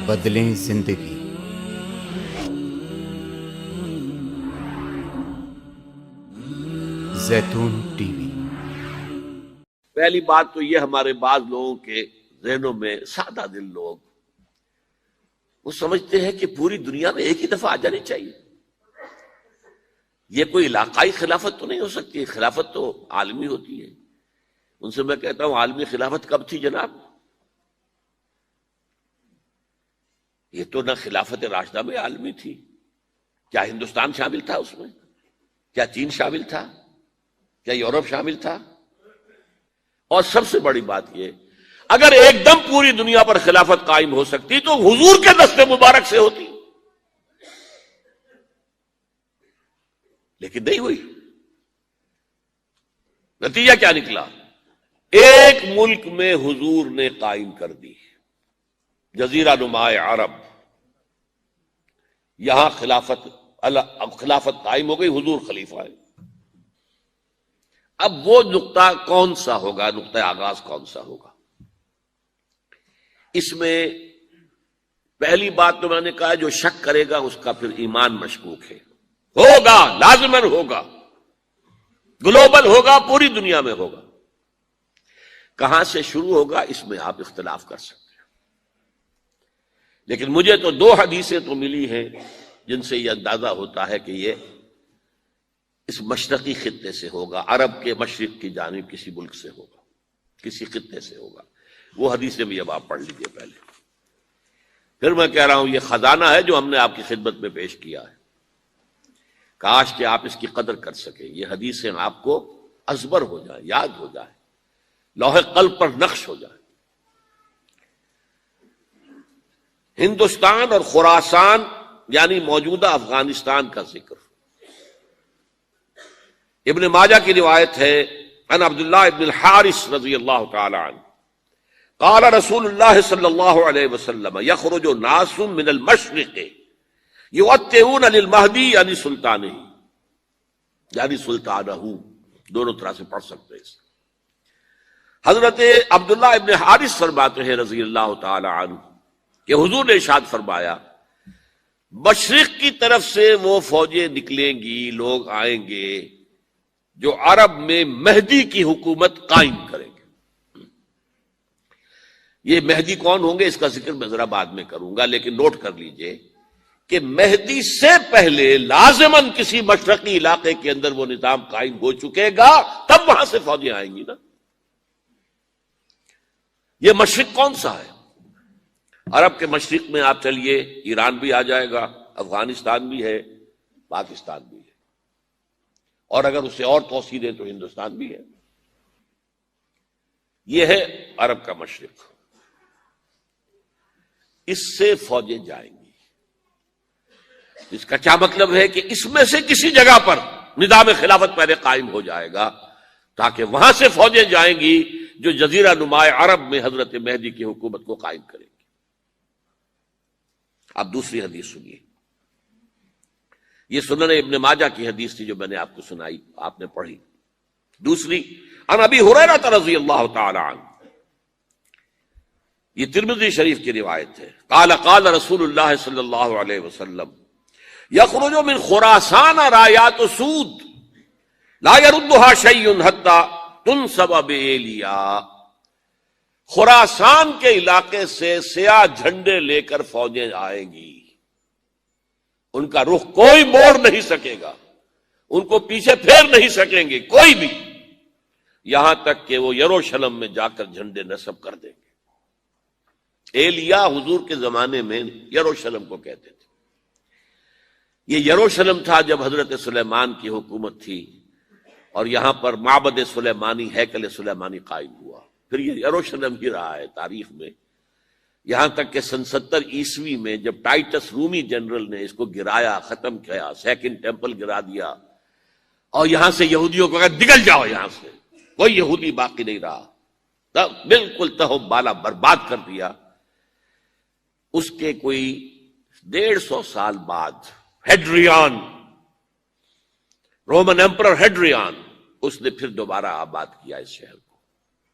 بدلیں زندگی۔ زیتون ٹی وی۔ پہلی بات تو یہ ہمارے بعض لوگوں کے ذہنوں میں سادہ دل لوگ وہ سمجھتے ہیں کہ پوری دنیا میں ایک ہی دفعہ آ جانی چاہیے۔ یہ کوئی علاقائی خلافت تو نہیں ہو سکتی، خلافت تو عالمی ہوتی ہے۔ ان سے میں کہتا ہوں عالمی خلافت کب تھی جناب؟ یہ تو نہ خلافت راشدہ میں عالمی تھی، کیا ہندوستان شامل تھا اس میں؟ کیا چین شامل تھا؟ کیا یورپ شامل تھا؟ اور سب سے بڑی بات یہ، اگر ایک دم پوری دنیا پر خلافت قائم ہو سکتی تو حضور کے دست مبارک سے ہوتی، لیکن نہیں ہوئی۔ نتیجہ کیا نکلا؟ ایک ملک میں حضور نے قائم کر دی، جزیرہ نما عرب، یہاں خلافت قائم ہو گئی، حضور خلیفہ ہے۔ اب وہ نقطہ کون سا ہوگا، نقطہ آغاز کون سا ہوگا؟ اس میں پہلی بات تو میں نے کہا جو شک کرے گا اس کا پھر ایمان مشکوک ہے۔ ہوگا، لازماً ہوگا، گلوبل ہوگا، پوری دنیا میں ہوگا۔ کہاں سے شروع ہوگا اس میں آپ اختلاف کر سکتے ہیں، لیکن مجھے تو دو حدیثیں تو ملی ہیں جن سے یہ اندازہ ہوتا ہے کہ یہ اس مشرقی خطے سے ہوگا، عرب کے مشرق کی جانب کسی ملک سے ہوگا، کسی خطے سے ہوگا۔ وہ حدیثیں بھی اب آپ پڑھ لیجئے پہلے، پھر میں کہہ رہا ہوں یہ خزانہ ہے جو ہم نے آپ کی خدمت میں پیش کیا ہے، کاش کہ آپ اس کی قدر کر سکیں، یہ حدیثیں آپ کو ازبر ہو جائیں، یاد ہو جائیں، لوح قلب پر نقش ہو جائیں۔ ہندوستان اور خراسان یعنی موجودہ افغانستان کا ذکر ابن ماجہ کی روایت ہے، عن عبداللہ ابن الحارث رضی اللہ تعالی عنہ قال رسول اللہ صلی اللہ علیہ وسلم یخرج ناس من المشرق یؤتئون للمہدی یعنی سلطانہ، یعنی سلطانہ، دونوں طرح سے پڑھ سکتے ہیں۔ حضرت عبداللہ ابن حارث فرماتے ہیں رضی اللہ تعالی عنہ کہ حضور نے ارشاد فرمایا مشرق کی طرف سے وہ فوجیں نکلیں گی، لوگ آئیں گے جو عرب میں مہدی کی حکومت قائم کریں گے۔ یہ مہدی کون ہوں گے اس کا ذکر میں ذرا بعد میں کروں گا، لیکن نوٹ کر لیجئے کہ مہدی سے پہلے لازماً کسی مشرقی علاقے کے اندر وہ نظام قائم ہو چکے گا، تب وہاں سے فوجیں آئیں گی نا۔ یہ مشرق کون سا ہے؟ عرب کے مشرق میں آپ چلیے ایران بھی آ جائے گا، افغانستان بھی ہے، پاکستان بھی ہے، اور اگر اسے اور توسیع دیں تو ہندوستان بھی ہے۔ یہ ہے عرب کا مشرق، اس سے فوجیں جائیں گی۔ اس کا کیا مطلب ہے کہ اس میں سے کسی جگہ پر نظام خلافت پہلے قائم ہو جائے گا تاکہ وہاں سے فوجیں جائیں گی جو جزیرہ نما عرب میں حضرت مہدی کی حکومت کو قائم کریں گی۔ اب دوسری حدیث سنیے، یہ سنن ابن ماجہ کی حدیث تھی جو میں نے آپ کو سنائی، آپ نے پڑھی۔ دوسری عن ابی ہریرہ رضی اللہ تعالی عنہ، یہ ترمذی شریف کی روایت ہے، قال قال رسول اللہ صلی اللہ علیہ وسلم یخرج من خراسان رایات سود لا يردها شیء حتی تنصب بایلیا، خراسان کے علاقے سے سیاہ جھنڈے لے کر فوجیں آئیں گی، ان کا رخ کوئی موڑ نہیں سکے گا، ان کو پیچھے پھیر نہیں سکیں گے کوئی بھی، یہاں تک کہ وہ یروشلم میں جا کر جھنڈے نصب کر دیں گے۔ ایلیا حضور کے زمانے میں یروشلم کو کہتے تھے۔ یہ یروشلم تھا جب حضرت سلیمان کی حکومت تھی اور یہاں پر معبد سلیمانی، ہیکل سلیمانی قائم ہوا، پھر یہ یروشلم ہی رہا ہے تاریخ میں، یہاں تک کہ سن 70 عیسوی میں جب ٹائٹس رومی جنرل نے اس کو گرایا، ختم کیا، سیکنڈ ٹیمپل گرا دیا اور یہاں سے یہودیوں کو کہا نکل جاؤ، یہاں سے کوئی یہودی باقی نہیں رہا، بالکل تہم بالا برباد کر دیا۔ اس کے کوئی 150 سال بعد ہیڈریان، رومن ایمپرر ہیڈریان، اس نے پھر دوبارہ آباد کیا اس شہر کو۔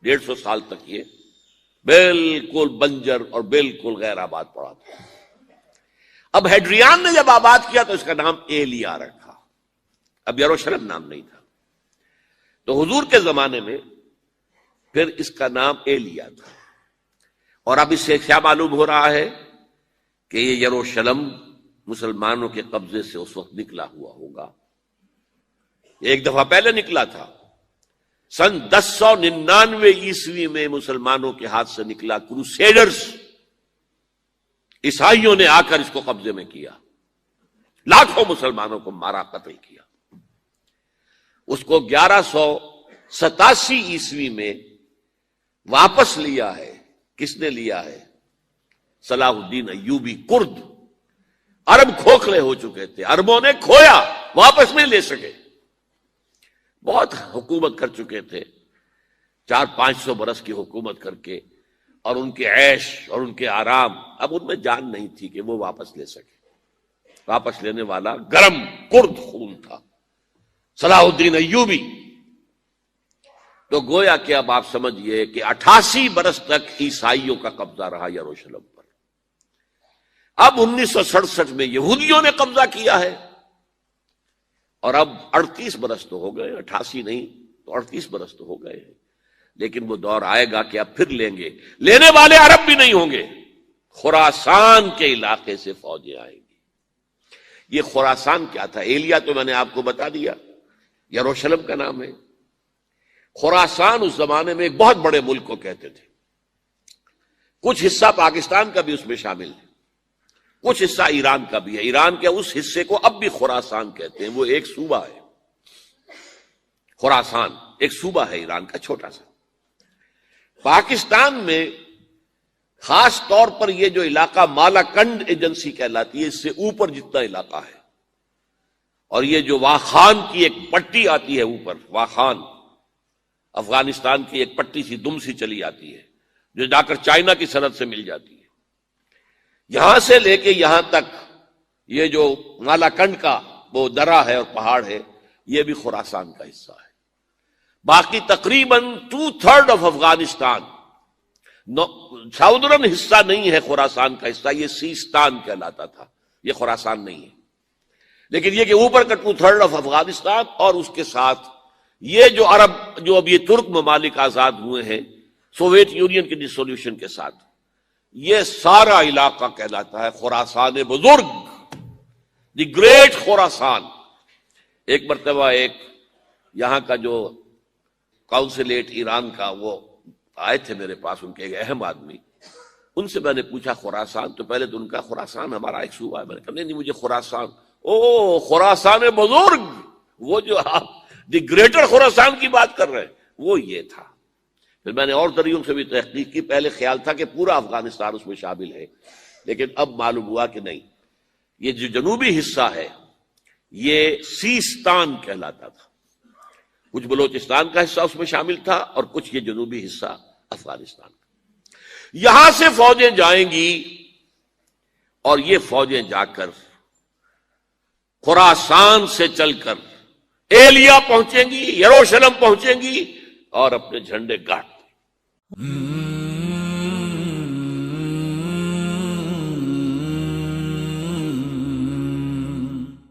150 سال تک یہ بالکل بنجر اور بالکل غیر آباد پڑا تھا. اب ہیڈریان نے جب آباد کیا تو اس کا نام ایلیا رکھا، اب یروشلم نام نہیں تھا. تو حضور کے زمانے میں پھر اس کا نام ایلیا تھا. اور اب اس سے کیا معلوم ہو رہا ہے کہ یہ یروشلم مسلمانوں کے قبضے سے اس وقت نکلا ہوا ہوگا. ایک دفعہ پہلے نکلا تھا، سن 1099 عیسوی میں مسلمانوں کے ہاتھ سے نکلا. کروسیڈرز، عیسائیوں نے آ کر اس کو قبضے میں کیا، لاکھوں مسلمانوں کو مارا، قتل کیا. اس کو 1187 عیسوی میں واپس لیا ہے. کس نے لیا ہے؟ صلاح الدین ایوبی. کرد، عرب کھوکھلے ہو چکے تھے، عربوں نے کھویا، واپس نہیں لے سکے. بہت حکومت کر چکے تھے، 400-500 برس کی حکومت کر کے، اور ان کے عیش اور ان کے آرام، اب ان میں جان نہیں تھی کہ وہ واپس لے سکے. واپس لینے والا گرم کرد خون تھا، صلاح الدین ایوبی. تو گویا کہ اب آپ سمجھئے کہ 88 برس تک عیسائیوں کا قبضہ رہا یروشلم پر. اب 1967 میں یہودیوں نے قبضہ کیا ہے، اور اب 38 برس تو ہو گئے، 88 نہیں تو 38 برس تو ہو گئے ہیں. لیکن وہ دور آئے گا کہ اب پھر لیں گے. لینے والے عرب بھی نہیں ہوں گے، خراسان کے علاقے سے فوجیں آئیں گی. یہ خراسان کیا تھا؟ ایلیا تو میں نے آپ کو بتا دیا، یروشلم کا نام ہے. خراسان اس زمانے میں ایک بہت بڑے ملک کو کہتے تھے. کچھ حصہ پاکستان کا بھی اس میں شامل ہے، کچھ حصہ ایران کا بھی ہے. ایران کے اس حصے کو اب بھی خراسان کہتے ہیں، وہ ایک صوبہ ہے. خراسان ایک صوبہ ہے ایران کا، چھوٹا سا. پاکستان میں خاص طور پر یہ جو علاقہ مالاکنڈ ایجنسی کہلاتی ہے، اس سے اوپر جتنا علاقہ ہے، اور یہ جو واخان کی ایک پٹی آتی ہے اوپر، واخان افغانستان کی ایک پٹی سی دم سی چلی آتی ہے جو جا کر چائنا کی سرحد سے مل جاتی ہے. یہاں سے لے کے یہاں تک یہ جو مالاکنڈ کا وہ درہ ہے اور پہاڑ ہے، یہ بھی خراسان کا حصہ ہے. باقی تقریباً 2/3 آف افغانستان ساؤدرن حصہ نہیں ہے خراسان کا حصہ، یہ سیستان کہلاتا تھا، یہ خراسان نہیں ہے. لیکن یہ کہ اوپر کا 2/3 آف افغانستان، اور اس کے ساتھ یہ جو عرب، جو اب یہ ترک ممالک آزاد ہوئے ہیں سوویت یونین کی ڈسولوشن کے ساتھ، یہ سارا علاقہ کہلاتا ہے خراسان بزرگ، دی گریٹ خراسان. ایک مرتبہ ایک یہاں کا جو کاؤنسلیٹ ایران کا، وہ آئے تھے میرے پاس، ان کے ایک اہم آدمی. ان سے میں نے پوچھا خراسان، تو پہلے تو ان کا خراسان ہمارا ایک صوبہ ہے. میں نے کہا نہیں مجھے خراسان. او خراسان بزرگ، وہ جو آپ دی گریٹر خراسان کی بات کر رہے ہیں، وہ یہ تھا. پھر میں نے اور ذریعوں سے بھی تحقیق کی. پہلے خیال تھا کہ پورا افغانستان اس میں شامل ہے، لیکن اب معلوم ہوا کہ نہیں، یہ جو جنوبی حصہ ہے یہ سیستان کہلاتا تھا. کچھ بلوچستان کا حصہ اس میں شامل تھا، اور کچھ یہ جنوبی حصہ افغانستان کا. یہاں سے فوجیں جائیں گی، اور یہ فوجیں جا کر خراسان سے چل کر ایلیا پہنچیں گی، یروشلم پہنچیں گی، اور اپنے جھنڈے گاڑ دیں.